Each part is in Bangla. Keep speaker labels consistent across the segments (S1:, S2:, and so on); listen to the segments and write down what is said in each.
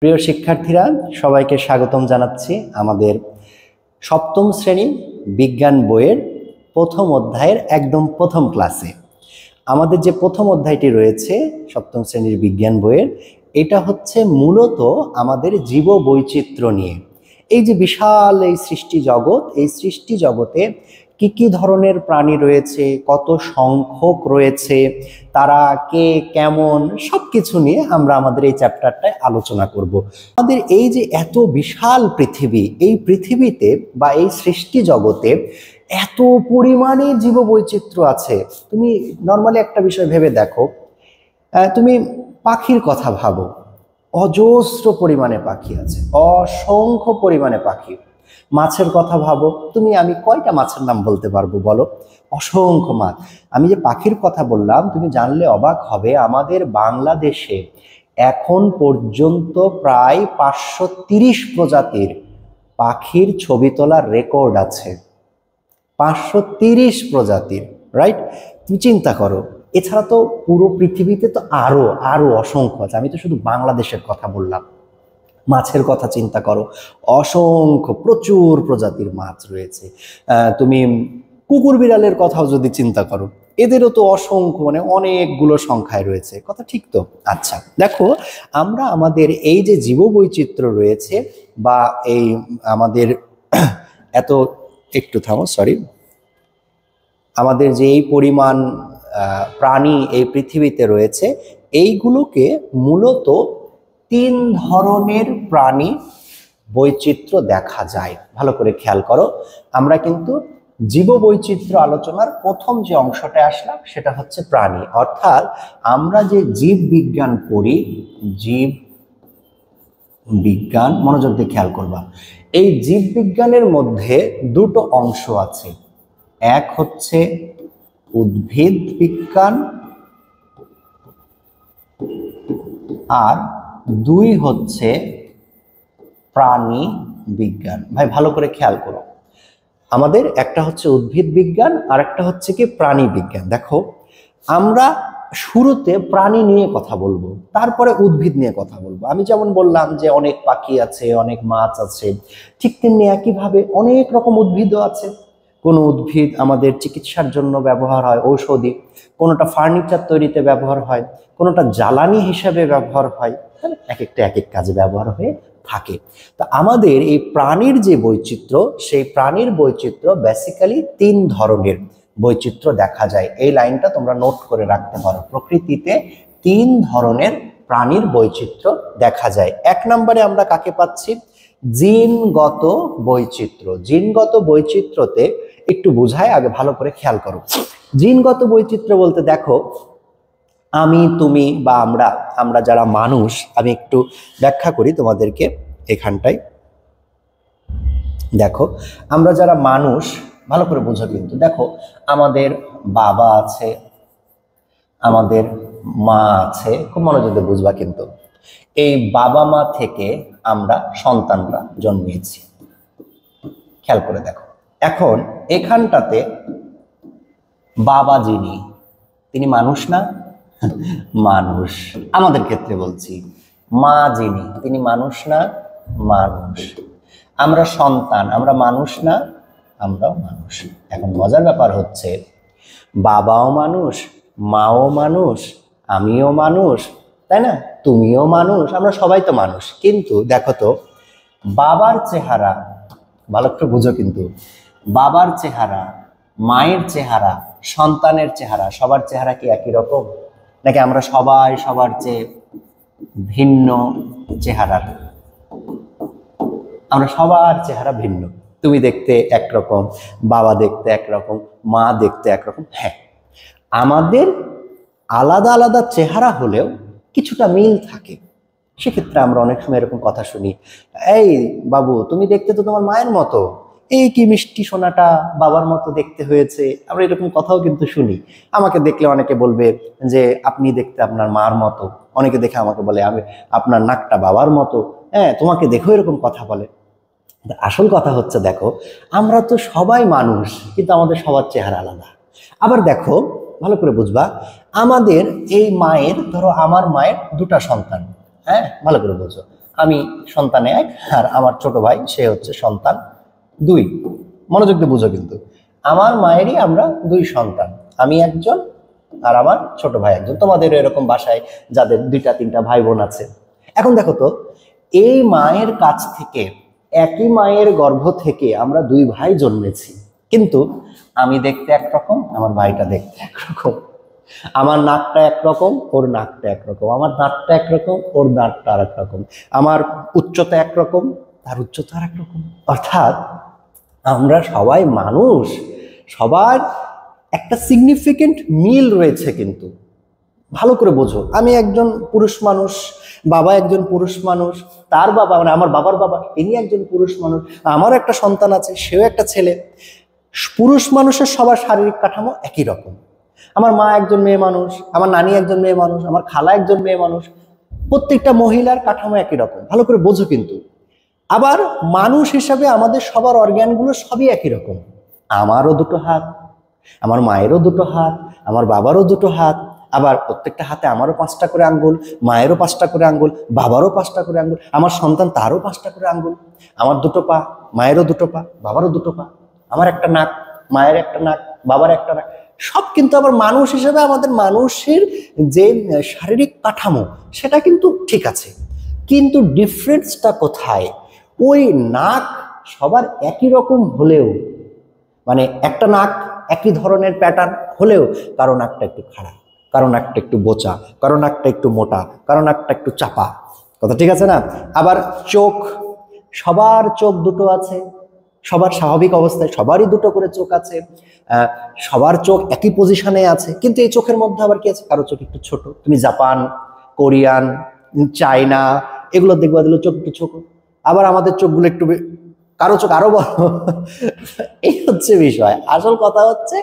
S1: প্রিয় শিক্ষার্থীরা, সবাইকে স্বাগতম জানাচ্ছি আমাদের সপ্তম শ্রেণী বিজ্ঞান বইয়ের প্রথম অধ্যায়ের একদম প্রথম ক্লাসে। আমাদের যে প্রথম অধ্যায়টি রয়েছে সপ্তম শ্রেণীর বিজ্ঞান বইয়ের, এটা হচ্ছে মূলত আমাদের জীববৈচিত্র্য নিয়ে। এই যে বিশাল এই সৃষ্টি জগৎ, এই সৃষ্টি জগতে কি কি ধরনের প্রাণী রয়েছে, কত সংখ্যক রয়েছে, তারা কে কেমন, সবকিছু নিয়ে আমরা আমাদের এই চ্যাপ্টারটায় আলোচনা করব। আমাদের এই যে এত বিশাল পৃথিবী, এই পৃথিবীতে বা এই সৃষ্টি জগতে এত পরিমাণে জীববৈচিত্র্য আছে। তুমি নর্মালি একটা বিষয় ভেবে দেখো, তুমি পাখির কথা ভাবো, অজস্র পরিমাণে পাখি আছে, অসংখ্য পরিমাণে পাখি। মাছের কথা ভাবো, আমি কয়টা মাছের নাম বলতে পারবো বলো? অসংখ্য মাছ। আমি যে পাখির কথা বললাম, তুমি জানলে অবাক হবে, আমাদের বাংলাদেশে এখন পর্যন্ত প্রায় 530 প্রজাতির পাখির ছবি তোলার রেকর্ড আছে। 530 প্রজাতির, রাইট? তুমি চিন্তা করো। এছাড়া তো পুরো পৃথিবীতে তো আরো আরো অসংখ্য আছে। আমি তো শুধু বাংলাদেশের কথা বললাম। মাছের কথা চিন্তা করো, অসংখ্য প্রচুর প্রজাতির মাছ রয়েছে। তুমি কুকুর বিড়ালের কথাও যদি চিন্তা করো, এদেরও তো অসংখ্য, মানে অনেকগুলো সংখ্যায় রয়েছে। কথা ঠিক তো? আচ্ছা, দেখো, আমরা আমাদের এই যে জীববৈচিত্র্য রয়েছে বা এই আমাদের এত একটু থামো, সরি, আমাদের যে এই পরিমাণ প্রাণী এই পৃথিবীতে রয়েছে, এইগুলোকে মূলত 3 ধরনের প্রাণী বৈচিত্র্য দেখা যায়। ভালো করে খেয়াল করো, আমরা কিন্তু জীববৈচিত্র্য আলোচনার প্রথম যে অংশটা আসলাম সেটা হচ্ছে প্রাণী, অর্থাৎ আমরা যে জীব বিজ্ঞান পড়ি, জীব বিজ্ঞান, মনোযোগ দিয়ে খেয়াল করবা। এই জীব বিজ্ঞানের মধ্যে দুটো অংশ আছে। এক হচ্ছে উদ্ভিদ বিজ্ঞান আর 2 হচ্ছে প্রাণী বিজ্ঞান। ভাই ভালো করে খেয়াল করো, আমাদের একটা হচ্ছে উদ্ভিদ বিজ্ঞান আর একটা হচ্ছে কি প্রাণী বিজ্ঞান। দেখো, আমরা শুরুতে প্রাণী নিয়ে কথা বলবো, তারপরে উদ্ভিদ নিয়ে কথা বলবো। আমি যেমন বললাম যে অনেক পাখি আছে, অনেক মাছ আছে, ঠিক তেমনি একইভাবে অনেক রকম উদ্ভিদও আছে। কোনো উদ্ভিদ আমাদের চিকিৎসার জন্য ব্যবহার হয়, ঔষধি, কোনোটা ফার্নিচার তৈরিতে ব্যবহার হয়, কোনোটা জ্বালানি হিসাবে ব্যবহার হয়, এক একটা এক এক কাজে ব্যবহার হয়ে থাকে। তা আমাদের এই প্রাণীর যে বৈচিত্র্য, সেই প্রাণীর বৈচিত্র্য বেসিক্যালি 3 ধরনের বৈচিত্র্য দেখা যায়। এই লাইনটা তোমরা নোট করে রাখতে পারো। প্রকৃতিতে 3 ধরনের প্রাণীর বৈচিত্র্য দেখা যায়। 1 নম্বরে আমরা কাকে পাচ্ছি? জিনগত বৈচিত্র্য। জিনগত বৈচিত্র্যতে একটু বোঝায়, আগে ভালো করে খেয়াল করো। জিনগত বৈচিত্র্য বলতে দেখো, আমি, তুমি বা আমরা যারা মানুষ, আমি একটু ব্যাখ্যা করি তোমাদেরকে এখানটায়। দেখো, আমরা যারা মানুষ, ভালো করে বুঝো কিন্তু। দেখো, আমাদের বাবা আছে, আমাদের মা আছে, খুব মনোযোগ দিয়ে বুঝবা কিন্তু। এই বাবা মা থেকে আমরা সন্তানরা জন্মেছি। খেয়াল করে দেখো, এখন এখানটাতে বাবা যিনি, তিনি মানুষ না? মানুষ। আমাদের ক্ষেত্রে বলছি, মা যিনি, তিনি মানুষ না? মানুষ। আমরা সন্তান, আমরা মানুষ না? আমরাও মানুষ। এখন মজার ব্যাপার হচ্ছে, বাবাও মানুষ, মাও মানুষ, আমিও মানুষ, তাই না? তুমিও মানুষ, আমরা সবাই তো মানুষ। কিন্তু দেখো তো, বাবার চেহারা, ভালো করে বুঝো কিন্তু, বাবার চেহারা, মায়ের চেহারা, সন্তানের চেহারা, সবার চেহারা কি একই রকম? নাকি আমরা সবাই সবার চেয়ে ভিন্ন চেহারার? আমরা সবার চেহারা ভিন্ন। তুমি দেখতে একরকম, বাবা দেখতে একরকম, মা দেখতে একরকম। হ্যাঁ, আমাদের আলাদা আলাদা চেহারা হলেও কিছুটা মিল থাকে। সেক্ষেত্রে আমরা অনেক সময় এরকম কথা শুনি, এই বাবু, তুমি দেখতে তো তোমার মায়ের মতো, এই কি মিষ্টি সোনাটা বাবার মতো দেখতে হয়েছে। আমরা এরকম কথাও কিন্তু শুনি। আমাকে দেখলে অনেকে বলবে যে আপনি দেখতে আপনার মার মতো, অনেকে দেখে আমাকে বলে আমি আপনার নাকটা বাবার মতো। হ্যাঁ, তোমাকে দেখো এরকম কথা বলে। আসল কথা হচ্ছে, দেখো, আমরা তো সবাই মানুষ, কিন্তু আমাদের সবার চেহারা আলাদা। আবার দেখো, ভালো করে বুঝবা, আমাদের এই মায়ের, ধরো আমার মায়ের 2টা সন্তান, হ্যাঁ, ভালো করে বুঝো, আমি সন্তান 1 আর আমার ছোট ভাই সে হচ্ছে সন্তান 2। মনোযোগ দিয়ে বুঝো, কিন্তু আমার মায়েরই আমরা 2 সন্তান, আমি একজন আর আমার ছোট ভাই একজন। তোমাদের এরকম বাসায় যাদের 2টা 3টা ভাই বোন আছে। এখন দেখো তো, এই মায়ের কাছ থেকে, একই মায়ের গর্ভ থেকে আমরা 2 ভাই জন্মেছি, কিন্তু আমি দেখতে একরকম, আমার ভাইটা দেখতে একরকম। আমার নাকটা একরকম, ওর নাকটা একরকম। আমার দাঁতটা একরকম, ওর দাঁতটা আর একরকম। আমার উচ্চতা একরকম, তার উচ্চতা আর একরকম। অর্থাৎ আমরা সবাই মানুষ, সবার একটা সিগনিফিকেন্ট মিল রয়েছে। কিন্তু ভালো করে বোঝো, আমি একজন পুরুষ মানুষ, বাবা একজন পুরুষ মানুষ, তার বাবা মানে আমার বাবার বাবা তিনি একজন পুরুষ মানুষ, আমার একটা সন্তান আছে, সেও একটা ছেলে। পুরুষ মানুষের সবার শারীরিক কাঠামো একই রকম। আমার মা একজন মেয়ে মানুষ, আমার নানি একজন মেয়ে মানুষ, আমার খালা একজন মেয়ে মানুষ। প্রত্যেকটা মহিলার কাঠামো একই রকম, ভালো করে বোঝো। কিন্তু আবার মানুষ হিসাবে আমাদের সবার অর্গ্যানগুলো সবই একই রকম। আমারও 2টো হাত, আমার মায়েরও 2টো হাত, আমার বাবারও 2টো হাত। আবার প্রত্যেকটা হাতে আমারও 5টা করে আঙ্গুল, মায়েরও 5টা করে আঙ্গুল, বাবারও 5টা করে আঙ্গুল, আমার সন্তান তারও 5টা করে আঙ্গুল। আমার 2টো পা, মায়েরও 2টো পা, বাবারও 2টো পা। আমার একটা নাক, মায়ের একটা নাক, বাবার একটা নাক। সব কিন্তু আবার মানুষ হিসেবে আমাদের মানুষের যে শারীরিক কাঠামো সেটা কিন্তু ঠিক আছে, কিন্তু ডিফারেন্সটা কোথায়? ওই নাক সবার একই রকম হলেও, মানে একটা নাক একই ধরনের প্যাটার্ন হলেও কারো নাকটা একটু খাড়া, কারো নাকটা একটু বোচা, কারো নাকটা একটু মোটা, কারো নাকটা একটু চাপা। কথা ঠিক আছে না? আবার চোখ, সবার চোখ 2টো আছে, সবার স্বাভাবিক অবস্থায় সবারই 2টো করে চোখ আছে। সবার চোখ একই পজিশনে আছে, কিন্তু এই চোখের মধ্যে আবার কি আছে? কারো চোখ একটু ছোট। তুমি জাপান, কোরিয়ান, চায়না এগুলো দেখবা, দিল চোখ একটু ছোট। আবার আমাদের চোখগুলো একটু, কারো চোখ আরো বড়। এই হচ্ছে বিষয়। আসল কথা হচ্ছে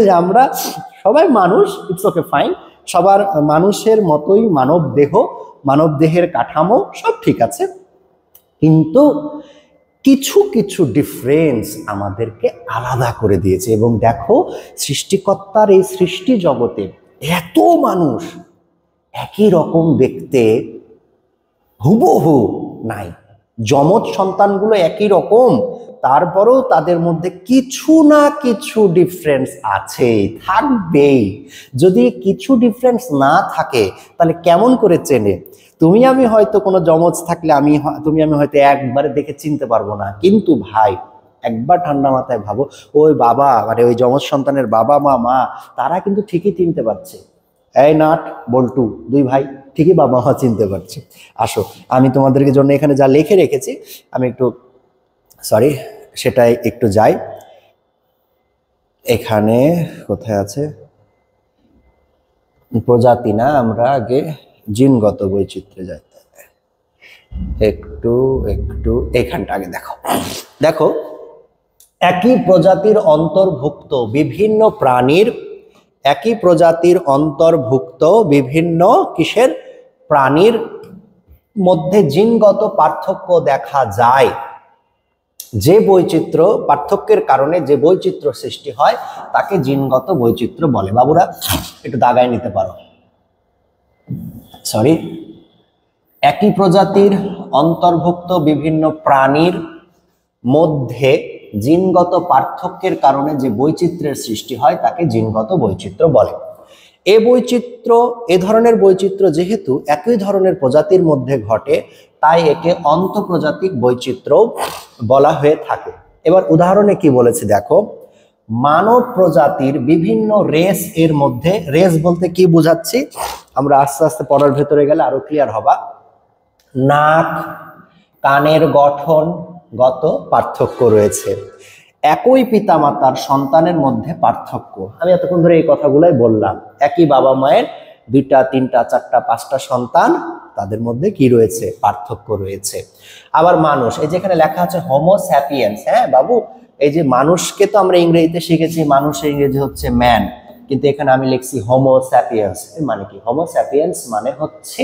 S1: যে আমরা সবাই মানুষ, ইটস ওকে ফাইন। সবার মানুষের মতোই মানব দেহ, মানব দেহের কাঠামো সব ঠিক আছে, কিন্তু কিছু কিছু ডিফারেন্স আমাদেরকে আলাদা করে দিয়েছে। এবং দেখো, সৃষ্টিকর্তার এই সৃষ্টি জগতে এত মানুষ একই রকম দেখতে হুবহু নাই। যমজ সন্তানগুলো একই রকম, তারপরেও তাদের মধ্যে কিছু না কিছু ডিফারেন্স আছে, থাকবেই। যদি কিছু ডিফারেন্স না থাকে তাহলে কেমন করে চেনে? তুমি আমি হয়তো কোনো যমজ থাকলে তুমি আমি হয়তো একবারে দেখে চিনতে পারবো না, কিন্তু ভাই একবার ঠান্ডা মাথায় ভাবো, ওই বাবা মানে ওই যমজ সন্তানের বাবা মা তারা কিন্তু ঠিকই চিনতে পারছে। এই নাট বল্টু 2 ভাই ঠিকই বাবা মা চিনতে পারছে। আসো, আমি তোমাদেরকে জন্য এখানে যা লিখে রেখেছি, আমি একটু সরি সেটাই একটু যাই। এখানে কোথায় আছে? প্রজাতি না, আমরা আগে জিনগত বৈচিত্র্যে যাই। একটু একটু এখানটা আগে দেখো। দেখো, একই প্রজাতির অন্তর্ভুক্ত বিভিন্ন প্রাণীর, একই প্রজাতির অন্তর্ভুক্ত বিভিন্ন কিসের প্রাণীর মধ্যে জিনগত পার্থক্য দেখা যায়। যে বৈচিত্র্য, পার্থক্যের কারণে যে বৈচিত্র্য সৃষ্টি হয় তাকে জিনগত বৈচিত্র্য বলে। বাবুরা একটু দাগায় নিতে পারো, সরি। একই প্রজাতির অন্তর্ভুক্ত বিভিন্ন প্রাণীর মধ্যে জিনগত পার্থক্যের কারণে যে বৈচিত্র্যের সৃষ্টি হয় তাকে জিনগত বৈচিত্র্য বলে। এ ধরনের বৈচিত্র্য যেহেতু একই ধরনের প্রজাতির মধ্যে ঘটে, তাই একে অন্তঃপ্রজাতিক বৈচিত্র্য বলা হয়ে থাকে। এবার উদাহরণে কি বলেছে দেখো, মানব প্রজাতির বিভিন্ন রেস এর মধ্যে, রেস বলতে কি বোঝাচ্ছি আমরা আস্তে আস্তে পড়ার ভেতরে গেলে আরো ক্লিয়ার হবা। নাক, কানের গঠনগত পার্থক্য রয়েছে। একই পিতামাতার সন্তানের মধ্যে পার্থক্য, আমি এতক্ষণ ধরে এই কথাগুলাই বললাম। একই বাবা মায়ের 2টা 3টা 4টা 5টা সন্তান, তাদের মধ্যে কি রয়েছে? পার্থক্য রয়েছে। আবার মানুষ, এই যেখানে লেখা আছে হোমো স্যাপিয়েন্স, হ্যাঁ বাবু, এই যে মানুষকে তো আমরা ইংরেজিতে শিখেছি মানুষের ইংরেজি হচ্ছে ম্যান, কিন্তু এখানে আমি লিখছি হোমো স্যাপিয়েন্স। এর মানে কি? হোমো স্যাপিয়েন্স মানে হচ্ছে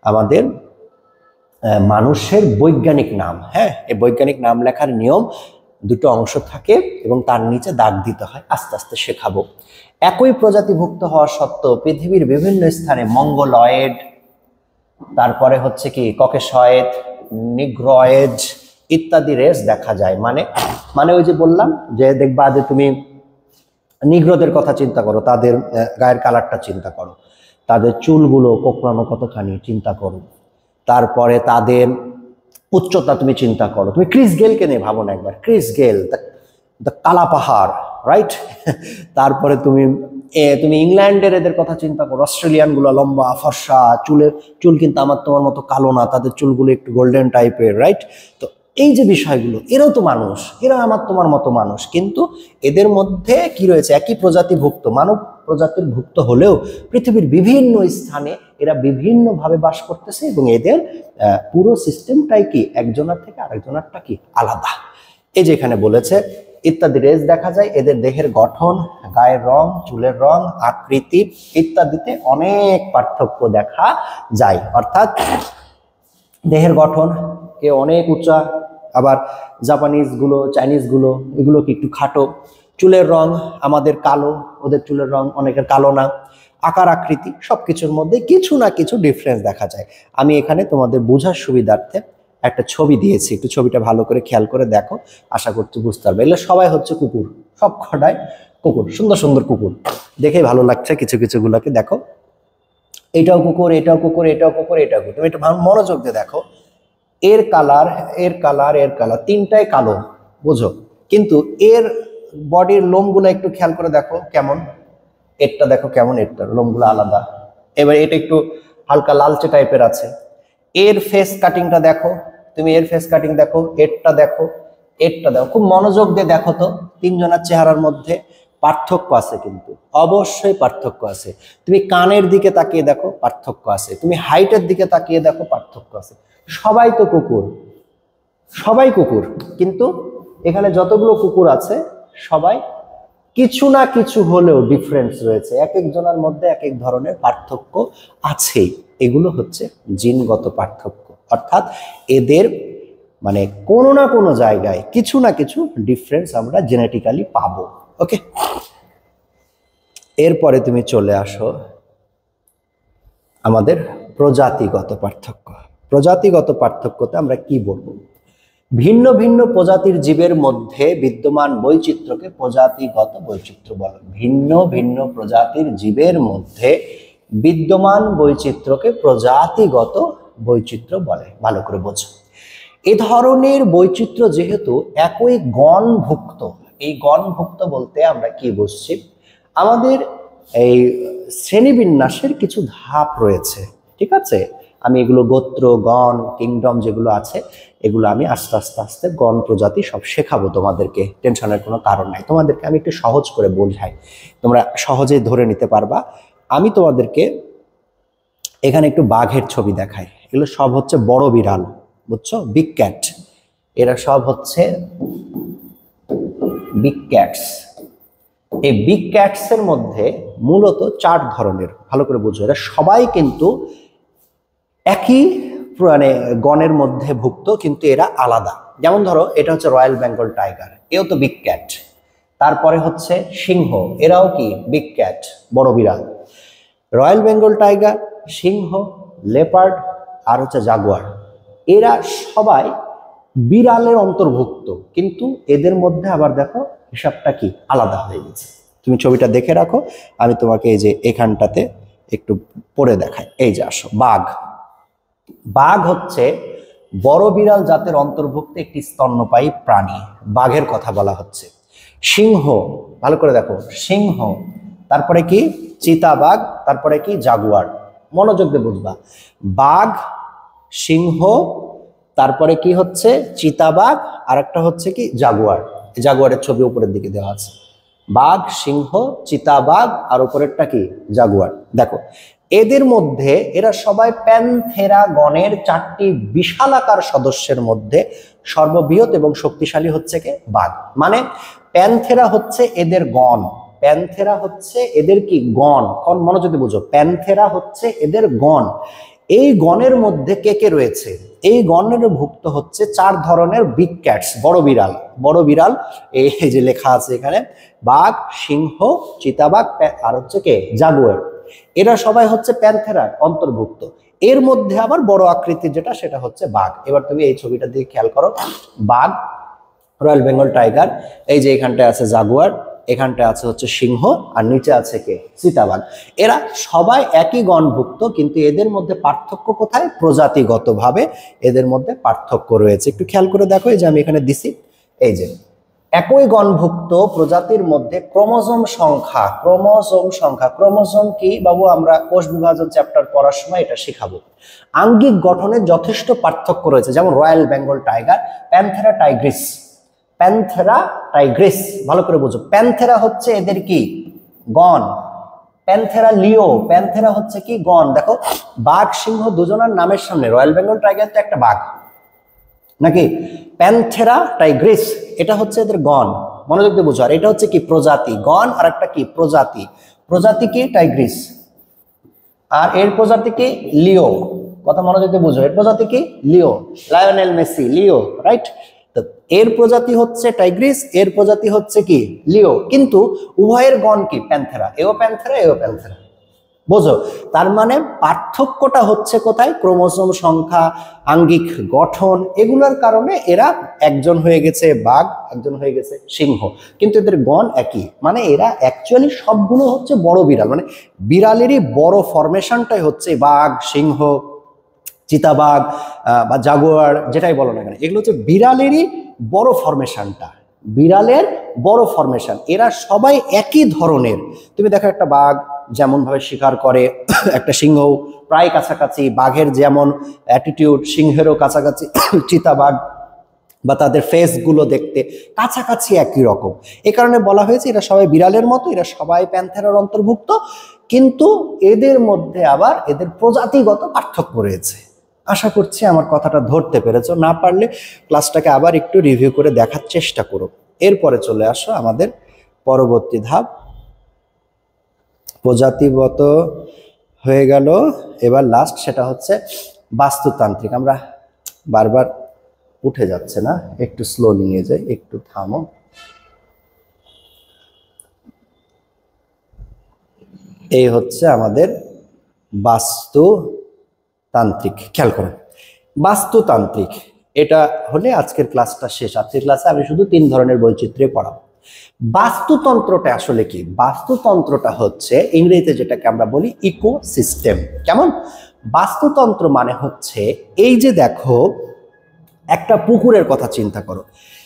S1: আমাদের মানুষের বৈজ্ঞানিক নাম। হ্যাঁ, এই বৈজ্ঞানিক নাম লেখার নিয়ম 2টো অংশ থাকে এবং তার নিচে দাগ দিতে হয়, আস্তে আস্তে শেখাবো। একই প্রজাতিভুক্ত হওয়া সত্ত্বেও পৃথিবীর বিভিন্ন স্থানে মঙ্গলয়েড, তারপরে হচ্ছে কি ককেশয়েড, নিগ্রয়েড ইত্যাদি রেস দেখা যায়। মানে মানে ওই যে বললাম যে দেখবা যে তুমি নিগ্রোদের কথা চিন্তা করো, তাদের গায়ের কালারটা চিন্তা করো, তাদের চুলগুলো কোঁকড়ানো কতখানি চিন্তা করো, তারপরে তাদের উচ্চতা তুমি চিন্তা করো। তুমি ক্রিস গেলকে নিয়ে ভাবো না একবার, ক্রিস গেল দ্য কালা পাহাড়, রাইট? তারপরে তুমি তুমি ইংল্যান্ডের এদের কথা চিন্তা করো, অস্ট্রেলিয়ান গুলো লম্বা ফর্সা, চুল কিন্তু আমার তোমার মতো কালো না, তাদের চুলগুলো একটু গোল্ডেন টাইপের, রাইট? তো এই যে বিষয়গুলো, এরাও তো মানুষ, এরা আমার তোমার মতো মানুষ, কিন্তু এদের মধ্যে কি রয়েছে, একই প্রজাতিভুক্ত মানব প্রজাতির ভুক্ত হলেও পৃথিবীর বিভিন্ন স্থানে এরা বিভিন্নভাবে বাস করতেছে এবং এদের পুরো সিস্টেমটাই কি একজনের থেকে আরেকজনেরটা কি আলাদা। এই যে এখানে বলেছে ইত্যাদি রেস দেখা যায়, এদের দেহের গঠন, গায়ের রং, চুলের রং, আকৃতি ইত্যাদিতে অনেক পার্থক্য দেখা যায়। অর্থাৎ দেহের গঠন এ অনেক উঁচা, আবার জাপানিজ গুলো, চাইনিজ গুলো এগুলো কি একটু খাটো। চুলের রং আমাদের কালো, ওদের চুলের রং অনেকের কালো না। আকার আকৃতি সবকিছুর মধ্যে কিছু না কিছু ডিফারেন্স দেখা যায়। আমি এখানে তোমাদের বোঝার সুবিধার্থে একটা ছবি দিয়েছি, একটু ছবিটা ভালো করে খেয়াল করে দেখো, আশা করছি বুঝতে পারবে। এগুলো সবাই হচ্ছে কুকুর, সব কটাই কুকুর, সুন্দর সুন্দর কুকুর, দেখেই ভালো লাগছে। কিছু কিছু গুলাকে দেখো, এটাও কুকুর, এটাও কুকুর, এটাও কুকুর, এটাও কুকুর। তুমি একটু মনোযোগ দিয়ে দেখো, এর কালার, এর কালার, এর কালার তিনটাই কালো, বুঝো, কিন্তু এর বডির লোমগুলো একটু খেয়াল করে দেখো কেমন, এরটা দেখো কেমন, এরটা লোমগুলো আলাদা। এবার এটা একটু হালকা লালচে টাইপের আছে। এর ফেস কাটিংটা দেখো, তুমি এর ফেস কাটিং দেখো, এরটা দেখো, এরটা দেখো, খুব মনোযোগ দিয়ে দেখো তো, তিনজনের চেহারার মধ্যে পার্থক্য আছে, কিন্তু অবশ্যই পার্থক্য আছে। তুমি কানের দিকে তাকিয়ে দেখো, পার্থক্য আছে। তুমি হাইটের দিকে তাকিয়ে দেখো, পার্থক্য আছে। সবাই তো কুকুর, সবাই কুকুর, কিন্তু এখানে যতগুলো কুকুর আছে সবাই কিছু না কিছু হলেও ডিফারেন্স রয়েছে, এক একজনের মধ্যে এক এক ধরনের পার্থক্য আছে। এগুলো হচ্ছে জিনগত পার্থক্য, অর্থাৎ এদের মানে কোনো না কোনো জায়গায় কিছু না কিছু ডিফারেন্স আমরা জেনেটিক্যালি পাবো। ওকে, এরপরে তুমি চলে আসো আমাদের প্রজাতিগত পার্থক্য। প্রজাতিগত পার্থক্যতে আমরা কি বলবো? ভিন্ন ভিন্ন প্রজাতির জীবের মধ্যে বিদ্যমান বৈচিত্র্যকে প্রজাতিগত বৈচিত্র্য বলে। ভিন্ন ভিন্ন প্রজাতির জীবের মধ্যে বিদ্যমান বৈচিত্র্যকে প্রজাতিগত বৈচিত্র্য বলে। ভালো করে বোঝো, এ ধরনের বৈচিত্র্য যেহেতু একই গণভুক্ত, এই গণভুক্ত বলতে আমরা কি বুঝছি, আমাদের এই শ্রেণীবিন্যাসের কিছু ধাপ রয়েছে, ঠিক আছে? আমি এগুলো গোত্র, গণ, কিংডম যেগুলো আছে এগুলো আমি আস্তে আস্তে আস্তে গণ প্রজাতি সব শেখাবো তোমাদেরকে, টেনশনের কোনো কারণ নাই। তোমাদেরকে আমি একটু সহজ করে বোঝাই, তোমরা সহজেই ধরে নিতে পারবা। আমি তোমাদেরকে এখানে একটু বাঘের ছবি দেখাই, এগুলো সব হচ্ছে বড় বিড়াল, বুঝছো, বিগ ক্যাট। এরা সব হচ্ছে বিগ ক্যাটস। এই বিগ ক্যাটস এর মধ্যে মূলত 4 ধরনের, ভালো করে বুঝো, এরা সবাই কিন্তু একই মানে গণের মধ্যে ভুক্ত, কিন্তু এরা আলাদা। যেমন ধরো এটা হচ্ছে রয়্যাল বেঙ্গল টাইগার, এও তো বিগ ক্যাট। তারপরে হচ্ছে সিংহ, এরাও কি বিগ ক্যাট, বড় বিড়াল। রয়্যাল বেঙ্গল টাইগার, সিংহ, লেপার্ড আর হচ্ছে জাগুয়ার, এরা সবাই বিড়ালের অন্তর্ভুক্ত, কিন্তু এদের মধ্যে আবার দেখো হিসাবটা কি আলাদা হয়ে গেছে। তুমি ছবিটা দেখে রাখো, আমি তোমাকে এই যে এখানটাতে একটু পড়ে দেখাই। এই যে আসো, বাঘ। বাঘ হচ্ছে বড় বিড়াল জাতের অন্তর্ভুক্ত একটি স্তন্যপায়ী প্রাণী, বাঘের কথা বলা হচ্ছে। সিংহ, ভালো করে দেখো, সিংহ, তারপরে কি চিতাবাঘ, তারপরে কি জাগুয়ার। মনোযোগ দিয়ে বুঝবা, বাঘ, সিংহ, তারপরে কি হচ্ছে চিতাবাঘ, আর একটা হচ্ছে কি জাগুয়ার। জাগুয়ারের ছবি উপরের দিকে দেওয়া আছে। বাঘ, সিংহ, চিতাবাঘ আর উপরেরটা কি জাগুয়ার। দেখো এদের মধ্যে এরা সবাই প্যান্থেরা গণের 4টি বিশালাকার সদস্যের মধ্যে সর্ববৃহৎ এবং শক্তিশালী হচ্ছে কে বাঘ। মানে প্যান্থেরা হচ্ছে এদের গণ, প্যান্থেরা হচ্ছে এদের কি গণ। মনোযোগ দিয়ে বুঝো, প্যান্থেরা হচ্ছে এদের গণ। এই গণের মধ্যে কে কে রয়েছে? এই গণের ভুক্ত হচ্ছে 4 ধরনের বিগ ক্যাটস, বড় বিড়াল। বড় বিড়াল এই যে লেখা আছে এখানে, বাঘ, সিংহ, চিতাবাঘ আর হচ্ছে কে জাগুয়ার। এরা সবাই হচ্ছে প্যান্থেরার অন্তর্ভুক্ত। এর মধ্যে আবার বড় আকৃতির যেটা সেটা হচ্ছে বাঘ। এবার তুমি এই ছবিটা দিয়ে খেয়াল করো, বাঘ, রয়্যাল বেঙ্গল টাইগার, এই যে এখানটায় আছে জাগুয়ার, এখানটায় আছে হচ্ছে সিংহ, আর নিচে আছে কে, চিতাবাঘ। এরা সবাই একই গণভুক্ত, কিন্তু এদের মধ্যে পার্থক্য কোথায়? প্রজাতিগতভাবে এদের মধ্যে পার্থক্য রয়েছে। একটু খেয়াল করে দেখো, এই যে আমি এখানে দিছি, এই যে একই গণভুক্ত প্রজাতির মধ্যে ক্রোমোজোম সংখ্যা, ক্রোমোজোম কি বাবু? আমরা কোষ বিভাজন চ্যাপ্টার পড়ার সময় এটা শেখাবো। আঙ্গিক গঠনে যথেষ্ট পার্থক্য রয়েছে, যেমন royal Bengal tiger, Panthera Tigris, ভালো করে বুঝো। প্যান্থেরা হচ্ছে এদের কি গণ, প্যান্থেরা লিও, প্যান্থেরা হচ্ছে কি গণ। দেখো বাঘ সিংহ দুজনের নামের সামনে রয়্যাল বেঙ্গল টাইগার তো একটা বাঘ নাকি, প্যান্থেরা টাইগ্রিস এটা হচ্ছে এদের গণ, মনোযোগ দিয়ে বুঝো। আর এটা হচ্ছে কি প্রজাতি, গণ আর একটা কি প্রজাতি, প্রজাতি কি টাইগ্রিস, আর এর প্রজাতি কি লিও, কথা মনোযোগ দিয়ে বুঝো। এর প্রজাতি কি লিও, লায়নেল মেসি লিও, রাইট? এর প্রজাতি হচ্ছে টাইগ্রিস, এর প্রজাতি হচ্ছে কি লিও, কিন্তু উভয়ের গণ কি প্যান্থেরা, এও প্যান্থেরা এও প্যান্থেরা, বোঝো। তার মানে পার্থক্যটা হচ্ছে কোথায়? ক্রোমোজোম সংখ্যা, আঙ্গিক গঠন, এগুলোর কারণে এরা একজন হয়ে গেছে বাঘ, একজন হয়ে গেছে সিংহ, কিন্তু এদের গণ একই। মানে এরা অ্যাকচুয়ালি সবগুলো হচ্ছে বড় বিড়াল, মানে বিড়ালেরই বড় ফরমেশনটাই হচ্ছে বাঘ, সিংহ, চিতাবাঘ বা জাগুয়ার, যেটাই বলো না কেন, এগুলো হচ্ছে বিড়ালেরই বড় ফরমেশনটা, বিড়ালের বড় ফরমেশন। এরা সবাই একই ধরনের। তুমি দেখো একটা বাঘ যেমন ভাবে শিকার করে, একটা সিংহ প্রায় কাছাকাছি, বাঘের যেমন অ্যাটিটিউড সিংহেরও কাছাকাছি, চিতাবাঘ বা তাদের ফেসগুলো দেখতে কাছাকাছি একই রকম। এ কারণে বলা হয়েছে এরা সবাই বিড়ালের মতো, এরা সবাই প্যান্থেরার অন্তর্ভুক্ত, কিন্তু এদের মধ্যে আবার এদের প্রজাতিগত পার্থক্য রয়েছে। আশা করছি আমার কথাটা ধরতে পেরেছো, না পারলে ক্লাসটাকে আবার একটু রিভিউ করে দেখার চেষ্টা করো। এরপরে চলে আসো আমাদের পরবর্তী ধাপ, প্রজাতিগত হয়ে গেল, এবার লাস্ট সেটা হচ্ছে বাস্তুতান্ত্রিক। আমরা বারবার উঠে যাচ্ছে না, একটু স্লোলি নিয়ে যাই, একটু থামো। এই হচ্ছে আমাদের বাস্তুতান্ত্রিক, খেয়াল করুন। বাস্তুতান্ত্রিক এটা হলে আজকের ক্লাসটা শেষ। আজকের ক্লাসে আমি শুধু 3 ধরনের বৈচিত্র্য পড়াবো। বাস্তুতন্ত্রটা আসলে কি? বাস্তুতন্ত্রটা হচ্ছে ইংরেজিতে যেটাকে আমরা বলি ইকোসিস্টেম। কেমন? বাস্তুতন্ত্র মানে হচ্ছে, এই যে দেখো একটা পুকুরের কথা চিন্তা করো,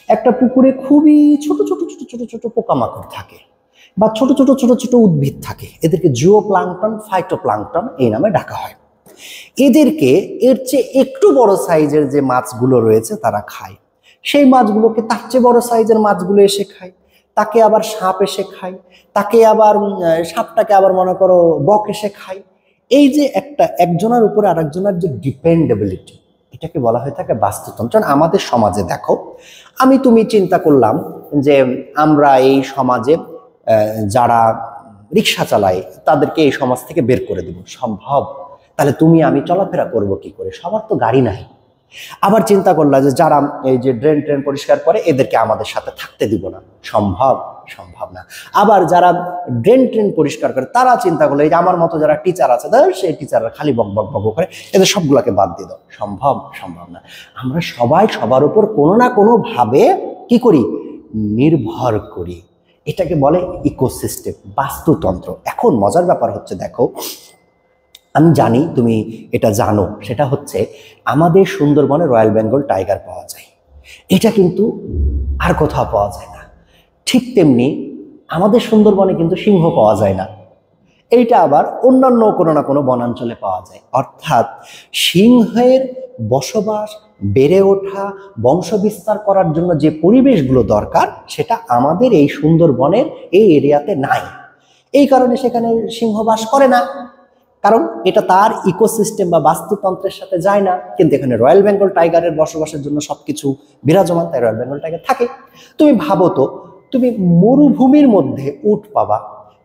S1: একটা পুকুরে খুবই ছোট ছোট ছোট ছোট ছোট পোকামাকড় থাকে বা ছোট ছোট ছোট ছোট উদ্ভিদ থাকে, এদেরকে জুওপ্লাঙ্কটন, ফাইটোপ্লাঙ্কটন এই নামে ডাকা হয়। এদেরকে এর চেয়ে একটু বড় সাইজের যে মাছগুলো রয়েছে তারা খায়, সেই মাছগুলোকে তার চেয়ে বড় সাইজের মাছগুলো এসে খায়, তাকে আবার সাপ এসে খায়, তাকে আবার সাপটাকে আবার মনে করো বক এসে খায়। এই যে একটা একজনের উপরে আরেকজনের যে ডিপেন্ডেবিলিটি, এটাকে বলা হয়ে থাকে বাস্তুতন্ত্র। আমাদের সমাজে দেখো, আমি তুমি চিন্তা করলাম যে আমরা এই সমাজে যারা রিক্সা চালায় তাদেরকে এই সমাজ থেকে বের করে দেব, সম্ভব? তাহলে তুমি আমি চলাফেরা করব কি করে? সবার তো গাড়ি নাই। আবার চিন্তা করলা যে যারা এই যে ড্রেন পরিষ্কার করে এদেরকে আমাদের সাথে থাকতে দিব না, সম্ভব? সম্ভব না। আবার যারা ড্রেন পরিষ্কার করে তারা চিন্তা করলো এই যে আমার মতো যারা টিচার আছে, সেই টিচাররা খালি বক বক বক করে, এদের সবগুলোকে বাদ দিয়ে দাও, সম্ভব? সম্ভব না। আমরা সবাই সবার উপর কোনো না কোনো ভাবে কি করি? নির্ভর করি। এটাকে বলে ইকোসিস্টেম, বাস্তুতন্ত্র। এখন মজার ব্যাপার হচ্ছে, দেখো আমি জানি তুমি এটা জানো, সেটা হচ্ছে আমাদের সুন্দরবনে রয়্যাল বেঙ্গল টাইগার পাওয়া যায়, এটা কিন্তু আর কোথাও পাওয়া যায় না। ঠিক তেমনি আমাদের সুন্দরবনে কিন্তু সিংহ পাওয়া যায় না, এইটা আবার অন্যান্য কোনো না কোনো বনাঞ্চলে পাওয়া যায়। অর্থাৎ সিংহের বসবাস, বেড়ে ওঠা, বংশবিস্তার করার জন্য যে পরিবেশগুলো দরকার সেটা আমাদের এই সুন্দরবনের এই এরিয়াতে নাই। এই কারণে সেখানে সিংহ বাস করে না, কারণ এটা তার ইকোসিস্টেম বা বাস্তুতন্ত্রের সাথে যায় না। কিন্তু এখানে রয়্যাল বেঙ্গল টাইগারের বসবাসের জন্য সবকিছু বিরাজমান, তাই রয়্যাল বেঙ্গল টাইগার থাকে। তুমি ভাবো তো, তুমি মরুভূমির মধ্যে উট পাবা,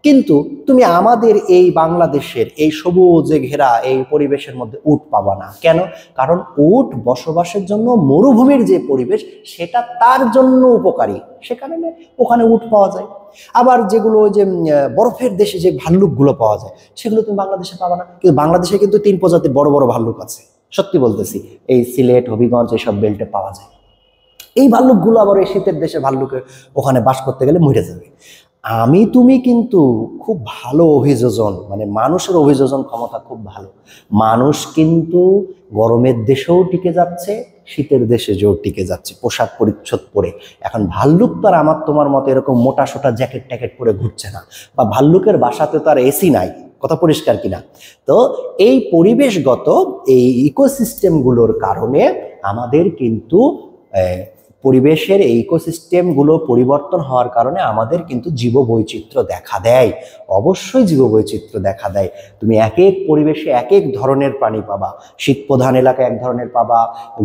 S1: কিন্তু তুমি আমাদের এই বাংলাদেশের এই সবুজে ঘেরা এই পরিবেশের মধ্যে উট পাবা না। কেন? কারণ উট বসবাসের জন্য মরুভূমির যে পরিবেশ সেটা তার জন্য উপকারী, সে কারণে ওখানে উট পাওয়া যায়। আবার যেগুলো ওই যে বরফের দেশে যে ভাল্লুকগুলো পাওয়া যায় সেগুলো তুমি বাংলাদেশে পাবা না। কিন্তু বাংলাদেশে কিন্তু 3 প্রজাতির বড় বড় ভাল্লুক আছে, সত্যি বলতেছি, এই সিলেট, হবিগঞ্জ এইসব বেল্টে পাওয়া যায়। এই ভাল্লুকগুলো আবার এই শীতের দেশে ভাল্লুকের ওখানে বাস করতে গেলে মরে যাবে। আমি তুমি কিন্তু খুব ভালো অভিযোজন, মানে মানুষের অভিযোজন ক্ষমতা খুব ভালো। মানুষ কিন্তু গরমের দেশেও টিকে যাচ্ছে, শীতের দেশে যেও টিকে যাচ্ছে পোশাক পরিচ্ছদ পরে। এখন ভাল্লুক তো আর আমার তোমার মতো এরকম মোটা সোটা জ্যাকেট ট্যাকেট পরে ঘুরছে না, বা ভাল্লুকের বাসাতে তো আর এসি নাই, কথা পরিষ্কার কিনা? তো এই পরিবেশগত এই ইকোসিস্টেমগুলোর কারণে আমাদের কিন্তু পরিবেশের এই ইকোসিস্টেমগুলো পরিবর্তন হওয়ার কারণে আমাদের কিন্তু জীববৈচিত্র্য দেখা দেয়। অবশ্যই জীববৈচিত্র্য দেখা দেয়। তুমি এক এক পরিবেশে এক এক ধরনের প্রাণী পাবা। শীত প্রধান এলাকায় এক ধরনের পাবা,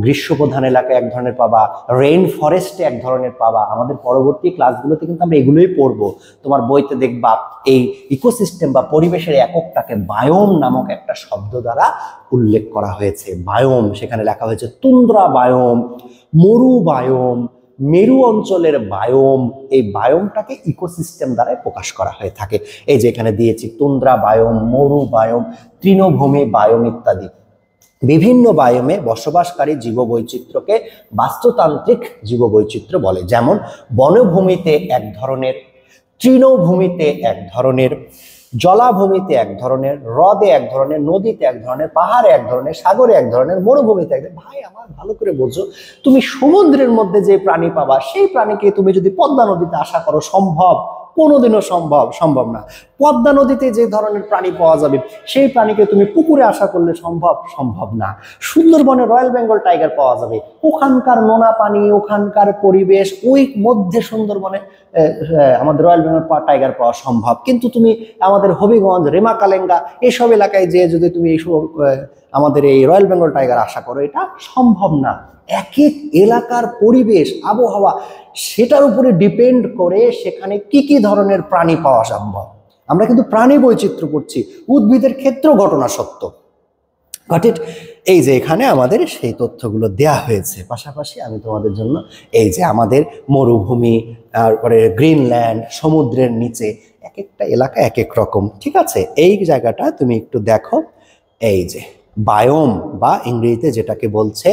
S1: গ্রীষ্ম প্রধান এলাকায় এক ধরনের পাবা, রেইন ফরেস্টে এক ধরনের পাবা। আমাদের পরবর্তী ক্লাসগুলোতে কিন্তু আমরা এগুলোই পড়বো। তোমার বইতে দেখবা এই ইকোসিস্টেম বা পরিবেশের এককটাকে বায়োম নামক একটা শব্দ দ্বারা উল্লেখ করা হয়েছে। বায়োম, সেখানে লেখা হয়েছে তুন্দ্রা বায়োম, মরু বায়োম, মেরু অঞ্চলের বায়োম। এই বায়োমটাকে ইকোসিস্টেম দ্বারা প্রকাশ করা হয়ে থাকে। এই যে এখানে দিয়েছি তুন্দ্রা বায়োম, মরু বায়োম, তৃণভূমি বায়োম ইত্যাদি। বিভিন্ন বায়োমে বসবাসকারী জীববৈচিত্র্যকে বাস্তুতান্ত্রিক জীববৈচিত্র্য বলে। যেমন বনভূমিতে এক ধরনের, তৃণভূমিতে এক ধরনের, জলাভূমিতে এক ধরনের, হ্রদে এক ধরনের, নদীতে এক ধরনের, পাহাড়ে এক ধরনের, সাগরে এক ধরনের, মরুভূমিতে এক ধরনের। ভাই আমার ভালো করে বোঝো, তুমি সমুদ্রের মধ্যে যে প্রাণী পাবা সেই প্রাণীকে তুমি যদি পদ্মা নদীতে আশা করো সম্ভব? কোনোদিনও সম্ভব না। পদ্মা নদীতে যে ধরনের প্রাণী পাওয়া যাবে সেই প্রাণীকে তুমি পুকুরে আশা করলে সম্ভব না। সুন্দরবনে রয়্যাল বেঙ্গল টাইগার পাওয়া যাবে, ওখানকার নোনা পানি, ওখানকার পরিবেশ, ওই মধ্যে সুন্দরবনে আমাদের রয়্যাল বেঙ্গল টাইগার পাওয়া সম্ভব। কিন্তু তুমি আমাদের হবিগঞ্জ, রেমাকালেঙ্গা এসব এলাকায় যে যদি তুমি এইসব আমাদের এই রয়্যাল বেঙ্গল টাইগার আশা করো, এটা সম্ভব না। এক এক এলাকার পরিবেশ, আবহাওয়া, সেটার উপরে ডিপেন্ড করে সেখানে কি কি ধরনের প্রাণী পাওয়া সম্ভব। আমরা কিন্তু প্রাণী বৈচিত্র্য করছি, উদ্ভিদের ক্ষেত্রেও ঘটনা সত্য। Got it? এই যে এখানে আমাদের সেই তথ্যগুলো দেয়া হয়েছে। পাশাপাশি আমি তোমাদের জন্য এই যে আমাদের মরুভূমি, তারপরে গ্রিনল্যান্ড, সমুদ্রের নিচে এক একটা এলাকা এক এক রকম, ঠিক আছে? এই জায়গাটা তুমি একটু দেখো। এই যে বায়োম বা ইংরেজিতে যেটাকে বলছে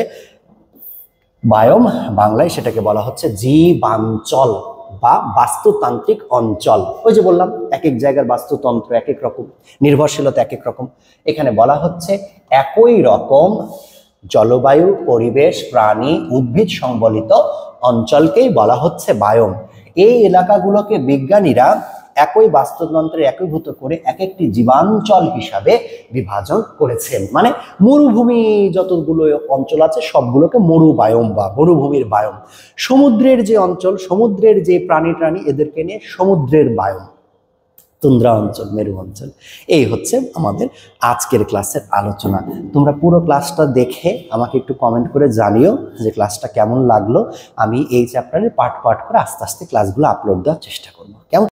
S1: বায়োম, বাংলায় সেটাকে বলা হচ্ছে জীবাঞ্চল বা বাস্তুতান্ত্রিক অঞ্চল। ওই যে বললাম এক এক জায়গার বাস্তুতন্ত্র এক এক রকম, নির্ভরশীলতা এক এক রকম। এখানে বলা হচ্ছে একই রকম জলবায়ু, পরিবেশ, প্রাণী, উদ্ভিদ সংবলিত অঞ্চলকেই বলা হচ্ছে বায়োম। এই এলাকাগুলোকে বিজ্ঞানীরা একই বাস্তুতন্ত্রে একীভূত করে এক একটি জীবাঞ্চল হিসাবে বিভাজন করেছেন। মানে মরুভূমি যতগুলো অঞ্চল আছে সবগুলোকে মরু বায়োম বা মরুভূমির বায়োম। সমুদ্রের যে অঞ্চল, সমুদ্রের যে প্রাণী এদেরকে নিয়ে সমুদ্রের বায়োম, তুন্দ্রা অঞ্চল, মেরু অঞ্চল। এই হচ্ছে আমাদের আজকের ক্লাসের আলোচনা। তোমরা পুরো ক্লাসটা দেখে আমাকে একটু কমেন্ট করে জানিও যে ক্লাসটা কেমন লাগলো। আমি এই চ্যাপ্টারে পার্ট করে আস্তে আস্তে ক্লাসগুলো আপলোড দেওয়ার চেষ্টা করবো। কেমন?